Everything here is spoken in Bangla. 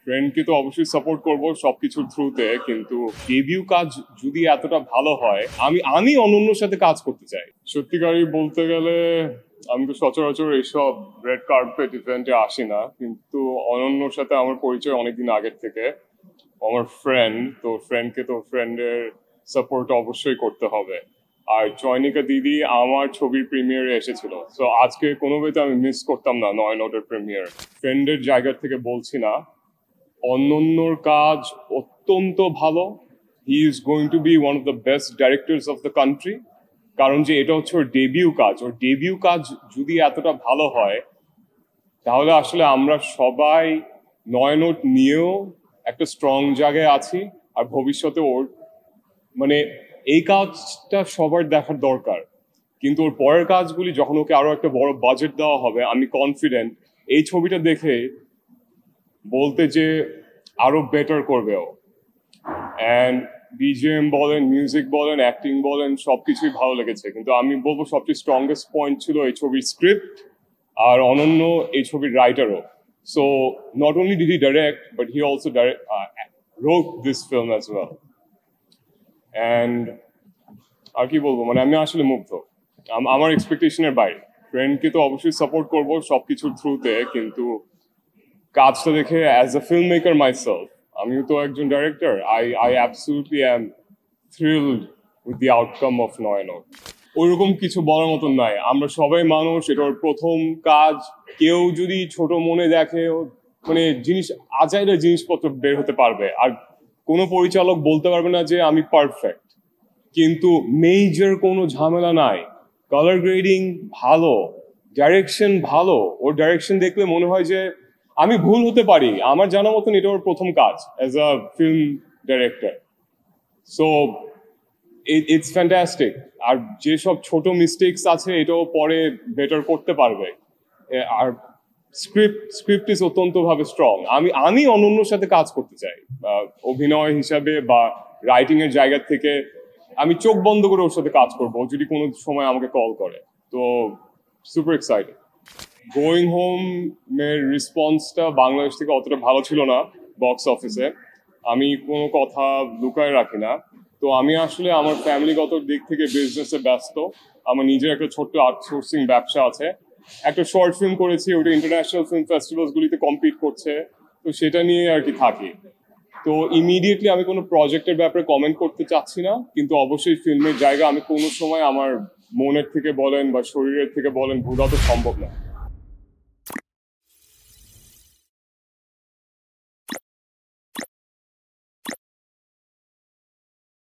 ফ্রেন্ডকে তো অবশ্যই সাপোর্ট করব সবকিছুর থ্রুতে, কিন্তু ডেবিউ কাজ যদি এতটা ভালো হয়, আমি অনন্যর সাথে কাজ করতে চাই। সত্যিকারই বলতে গেলে আমি তো সচরাচর এইসব রেড কার্পেট ইভেন্টে আসি না, কিন্তু অনন্যর সাথে আমার পরিচয় অনেকদিন আগের থেকে। আমার ফ্রেন্ড, তো ফ্রেন্ডকে তো ফ্রেন্ডের সাপোর্ট অবশ্যই করতে হবে। আর চয়নিকা দিদি আমার ছবির প্রিমিয়ারে এসেছিল, তো আজকে কোনো ওয়েতে আমি মিস করতাম না নয়নটের প্রিমিয়ার। ফ্রেন্ডের জায়গা থেকে বলছি না, অনন্যর কাজ অত্যন্ত ভালো। He is going to be one of the best directors of the country, কারণ যে এটা হচ্ছে ওর ডেবিউ কাজ। ওর ডেবিউ কাজ যদি এতটা ভালো হয়, তাহলে আসলে আমরা সবাই নয়নট নিয়েও একটা স্ট্রং জায়গায় আছি। আর ভবিষ্যতে ওর মানে এই কাজটা সবার দেখার দরকার, কিন্তু ওর পরের কাজগুলি যখন ওকে আরো একটা বড় বাজেট দেওয়া হবে, আমি কনফিডেন্ট এই ছবিটা দেখে বলতে যে আরো বেটার করবে ও। অ্যান্ড বিজিএম বলেন, মিউজিক বলেন, অ্যাক্টিং বলেন, সবকিছুই ভালো লেগেছে, কিন্তু আমি বলবো সবচেয়ে স্ট্রংগেস্ট পয়েন্ট ছিল এই ছবির স্ক্রিপ্ট, আর অনন্য এই ছবির রাইটারও। So not only did he direct, but he also wrote this film as well. And আর কি বলবো, মানে আমি আসলে মুগ্ধ, আমার এক্সপেকটেশনের বাইরে। ফ্রেন্ডকে তো অবশ্যই সাপোর্ট করব সবকিছুর থ্রুতে, কিন্তু কাজটা দেখে as a film maker myself, আমিও তো একজন director, I absolutely am thrilled with the outcome of নয়নট। ওইরকম কিছু বলার মতন নাই, আমরা সবাই মানুষ, এটা ওর প্রথম কাজ। কেউ যদি ছোট মনে দেখে, মানে আজাইরা জিনিসপত্র বের হতে পারবে, আর কোনো পরিচালক বলতে পারবে না যে আমি পারফেক্ট, কিন্তু মেজর কোনো ঝামেলা নাই। কালার গ্রেডিং ভালো, ডাইরেকশন ভালো। ওর ডাইরেকশন দেখলে মনে হয় যে আমি ভুল হতে পারি, আমার জানা মতন এটা ওর প্রথম কাজ as a film director. So it's fantastic. আর যেসব ছোট মিস্টেকস আছে এটাও পরে বেটার করতে পারবে। আর স্ক্রিপ্ট ইজ অত্যন্ত ভাবে স্ট্রং। আমি অনন্যর সাথে কাজ করতে চাই, অভিনয় হিসাবে বা রাইটিং এর জায়গা থেকে। আমি চোখ বন্ধ করে ওর সাথে কাজ করবো যদি কোনো সময় আমাকে কল করে। তো সুপার এক্সাইটেড। গোয়িং হোম এর রেসপন্সটা বাংলাদেশ থেকে অতটা ভালো ছিল না বক্স অফিসে। আমি কোনো কথা লুকায় রাখি না। তো আমি আসলে আমার ফ্যামিলিগত দিক থেকে বিজনেসে ব্যস্ত। আমার নিজের একটা ছোট্ট আউটসোর্সিং ব্যবসা আছে। একটা শর্ট ফিল্ম করেছি, ওটা ইন্টারন্যাশনাল ফিল্ম ফেস্টিভ্যালস গুলিতে কম্পিট করছে, তো সেটা নিয়ে আর কি থাকি। তো ইমিডিয়েটলি আমি কোনো প্রজেক্টের ব্যাপারে কমেন্ট করতে চাচ্ছি না, কিন্তু অবশ্যই ফিল্মের জায়গা আমি কোনো সময় আমার মনের থেকে বলেন বা শরীরের থেকে বলেন ভুলা তো সম্ভব না।